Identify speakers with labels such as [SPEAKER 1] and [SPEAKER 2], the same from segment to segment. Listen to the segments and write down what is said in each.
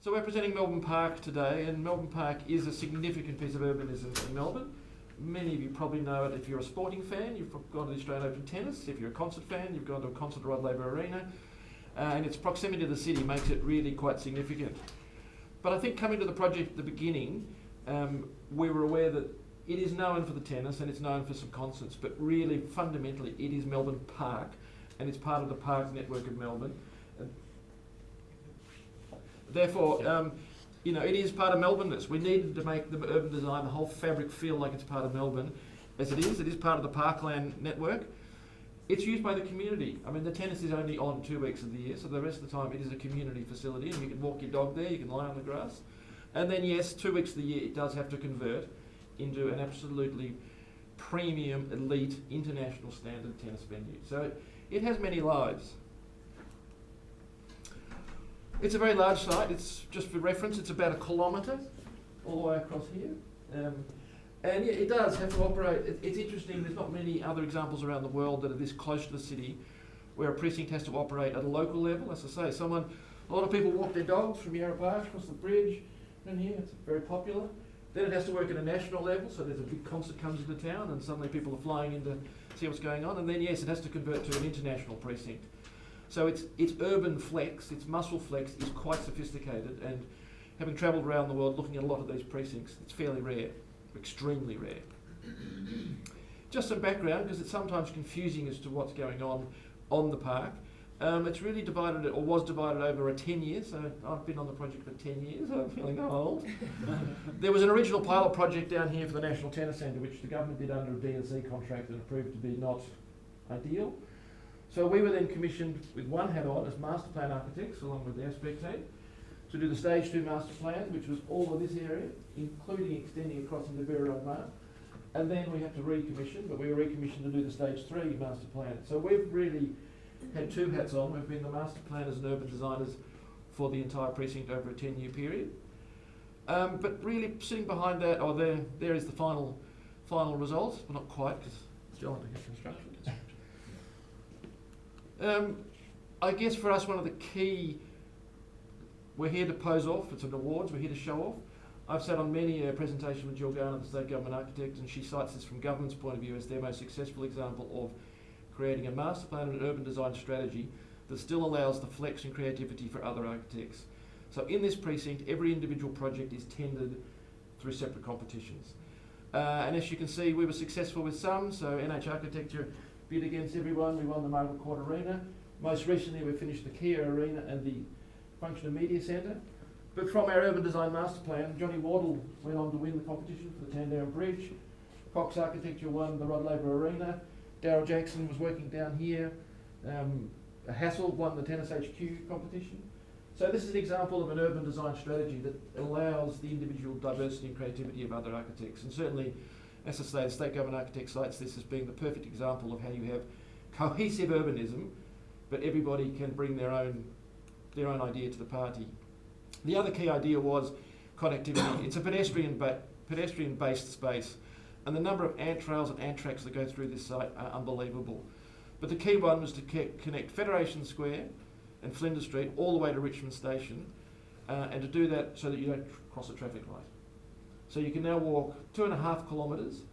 [SPEAKER 1] So we're presenting Melbourne Park today, and Melbourne Park is a significant piece of urbanism in Melbourne. Many of you probably know it if you're a sporting fan, you've gone to the Australian Open Tennis. If you're a concert fan, you've gone to a concert at Rod Laver Arena. And its proximity to the city makes it really quite significant. But I think coming to the project at the beginning, we were aware that it is known for the tennis and it's known for some concerts, but really fundamentally it is Melbourne Park, and it's part of the Parks network of Melbourne. Therefore, it is part of Melbourne-ness. We needed to make the urban design, the whole fabric, feel like it's part of Melbourne, as it is. It is part of the Parkland network. It's used by the community. I mean, the tennis is only on 2 weeks of the year, so the rest of the time it is a community facility, and you can walk your dog there, you can lie on the grass. And then, yes, 2 weeks of the year it does have to convert into an absolutely premium, elite, international standard tennis venue. So it has many lives. It's a very large site. It's, just for reference, it's about 1 kilometre all the way across here. And yeah, it does have to operate. It's interesting, there's not many other examples around the world that are this close to the city where a precinct has to operate at a local level. As I say, a lot of people walk their dogs from Yarra Park across the bridge and here. It's very popular. Then it has to work at a national level, so there's a big concert comes into town and suddenly people are flying in to see what's going on. And then, yes, it has to convert to an international precinct. So its urban flex, its muscle flex is quite sophisticated, and having travelled around the world looking at a lot of these precincts, it's fairly rare, extremely rare. Just some background, because it's sometimes confusing as to what's going on the park. It's really divided, or was divided over 10 years, so I've been on the project for 10 years, I'm feeling old. There was an original pilot project down here for the National Tennis Centre, which the government did under a D&C contract and it proved to be not ideal. So we were then commissioned with one hat on as master plan architects, along with the aspect team, to do the stage 2 master plan, which was all of this area, including extending across into Berry Mar. And then we had to recommission, but we were recommissioned to do the stage 3 master plan. So we've really had 2 hats on. We've been the master planners and urban designers for the entire precinct over a 10-year period. But really sitting behind that, there is the final result. Well, not quite, because it's still under construction. I guess for us, one of the key, we're here to pose off. It's an awards. We're here to show off. I've sat on many a presentation with Jill Garner, the state government architect, and she cites this from government's point of view as their most successful example of creating a master plan and an urban design strategy that still allows the flex and creativity for other architects. So in this precinct, every individual project is tendered through separate competitions. And as you can see, we were successful with some. So NH Architecture bid against everyone. We won the Margaret Court Arena. Most recently, we finished the Kia Arena and the Function and Media Centre. But from our urban design master plan, Johnny Wardle went on to win the competition for the Tandown Bridge. Cox Architecture won the Rod Laver Arena. Darryl Jackson was working down here. Hassel won the Tennis HQ competition. So this is an example of an urban design strategy that allows the individual diversity and creativity of other architects. And certainly, as I say, the State Government Architect cites this as being the perfect example of how you have cohesive urbanism, but everybody can bring their own idea to the party. The other key idea was connectivity. It's a pedestrian-based space, and the number of ant trails and ant tracks that go through this site are unbelievable. But the key one was to connect Federation Square and Flinders Street all the way to Richmond Station, and to do that so that you don't cross a traffic light. So you can now walk 2.5 kilometres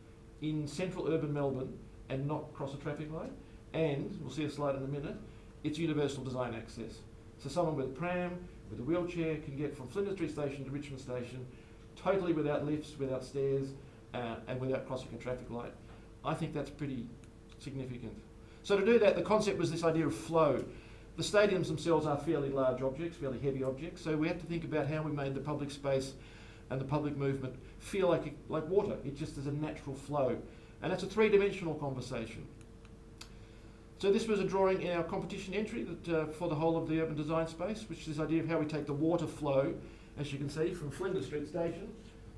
[SPEAKER 1] in central urban Melbourne and not cross a traffic light. And, we'll see a slide in a minute, it's universal design access. So someone with a pram, with a wheelchair can get from Flinders Street Station to Richmond Station totally without lifts, without stairs, and without crossing a traffic light. I think that's pretty significant. So to do that, the concept was this idea of flow. The stadiums themselves are fairly large objects, fairly heavy objects, so we had to think about how we made the public space and the public movement feel like water. It just is a natural flow. And that's a 3-dimensional conversation. So this was a drawing in our competition entry that, for the whole of the urban design space, which is this idea of how we take the water flow, as you can see, from Flinders Street Station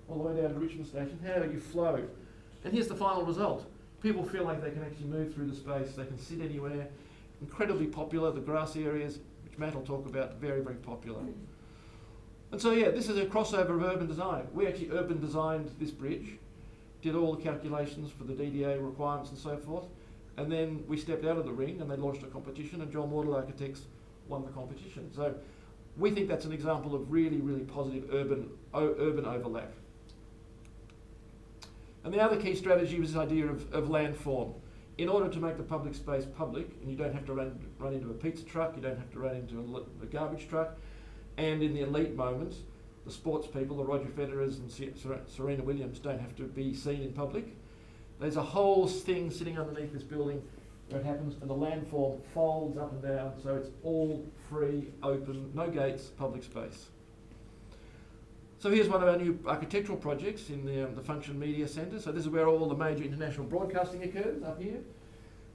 [SPEAKER 1] all the way down to Richmond Station. How do you flow? And here's the final result. People feel like they can actually move through the space. They can sit anywhere. Incredibly popular. The grass areas, which Matt will talk about, very, very popular. And so, yeah, this is a crossover of urban design. We actually urban designed this bridge, did all the calculations for the DDA requirements and so forth, and then we stepped out of the ring and they launched a competition, and John Wardle Architects won the competition. So We think that's an example of really, really positive urban overlap. And the other key strategy was this idea of landform. In order to make the public space public, and you don't have to run into a pizza truck, you don't have to run into a garbage truck, and in the elite moments, the sports people, the Roger Federers and Serena Williams, don't have to be seen in public. There's a whole thing sitting underneath this building where it happens, and the landform folds up and down, so it's all free, open, no gates, public space. So here's one of our new architectural projects in the Function Media Centre. So this is where all the major international broadcasting occurs, up here.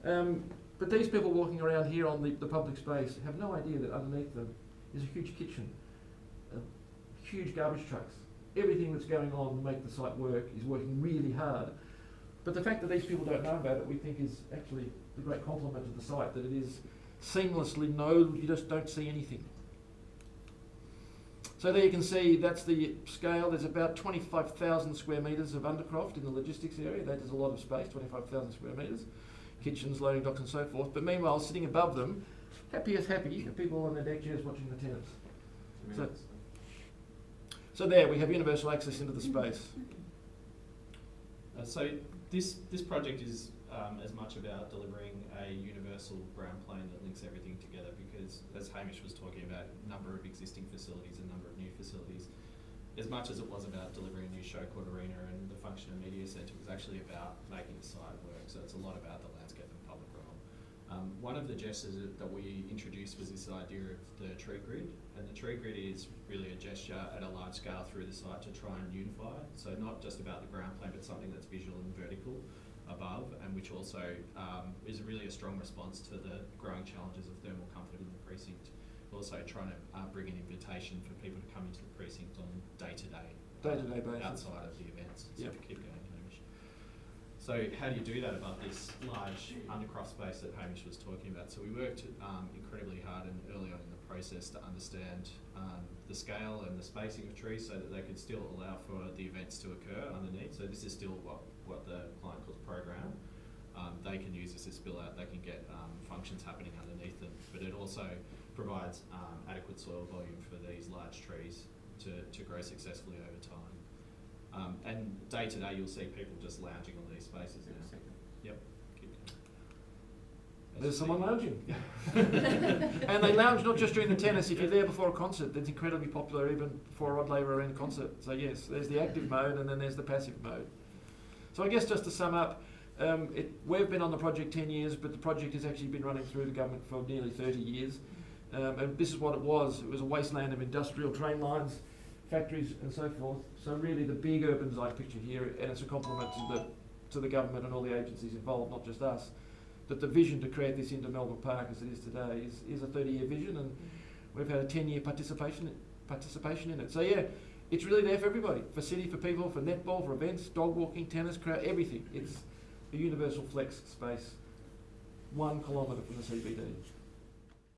[SPEAKER 1] But these people walking around here on the public space have no idea that underneath them is a huge kitchen, huge garbage trucks. Everything that's going on to make the site work is working really hard. But the fact that these people don't know about it, we think is actually a great compliment to the site, that it is seamlessly you just don't see anything. So there you can see that's the scale. There's about 25,000 square metres of undercroft in the logistics area. That is a lot of space, 25,000 square metres. Kitchens, loading docks and so forth. But meanwhile, sitting above them, happy as happy, are people on their deck chairs watching the tenants. So there, we have universal access into the space.
[SPEAKER 2] So this project is as much about delivering a universal ground plane that links everything together, because as Hamish was talking about, a number of existing facilities and a number of new facilities, as much as it was about delivering a new show court arena and the Function and Media Centre, was actually about making the site work. So it's a lot about the landscape and public realm. One of the gestures that we introduced was this idea of the tree grid, and the tree grid is really a gesture at a large scale through the site to try and unify. So not just about the ground plane, but something that's visual and vertical above, and which also is really a strong response to the growing challenges of thermal comfort in the precinct. Also trying to bring an invitation for people to come into the precinct on day-to-day
[SPEAKER 1] basis
[SPEAKER 2] outside of the events. So
[SPEAKER 1] yep.
[SPEAKER 2] Keep going, Hamish. So how do you do that above this large undercroft space that Hamish was talking about? So we worked incredibly hard and early on in the process to understand the scale and the spacing of trees so that they could still allow for the events to occur underneath. So this is still what the client calls program. They can use this as spill out, they can get functions happening underneath them, but it also provides adequate soil volume for these large trees to grow successfully over time. And day to day you'll see people just lounging on these spaces now. Yep. Keep going.
[SPEAKER 1] There's someone lounging. And they lounge not just during the tennis. If you're there before a concert, that's incredibly popular even before a Rod Laver Arena concert. So yes, there's the active mode and then there's the passive mode. So I guess just to sum up, we've been on the project 10 years, but the project has actually been running through the government for nearly 30 years. And this is what it was. It was a wasteland of industrial train lines, factories and so forth. So really the big urban site picture here, and it's a compliment to the government and all the agencies involved, not just us, that the vision to create this into Melbourne Park as it is today is a 30-year vision, and we've had a 10-year participation in it. So yeah, it's really there for everybody, for city, for people, for netball, for events, dog walking, tennis, crowd, everything. It's a universal flex space, 1 kilometre from the CBD.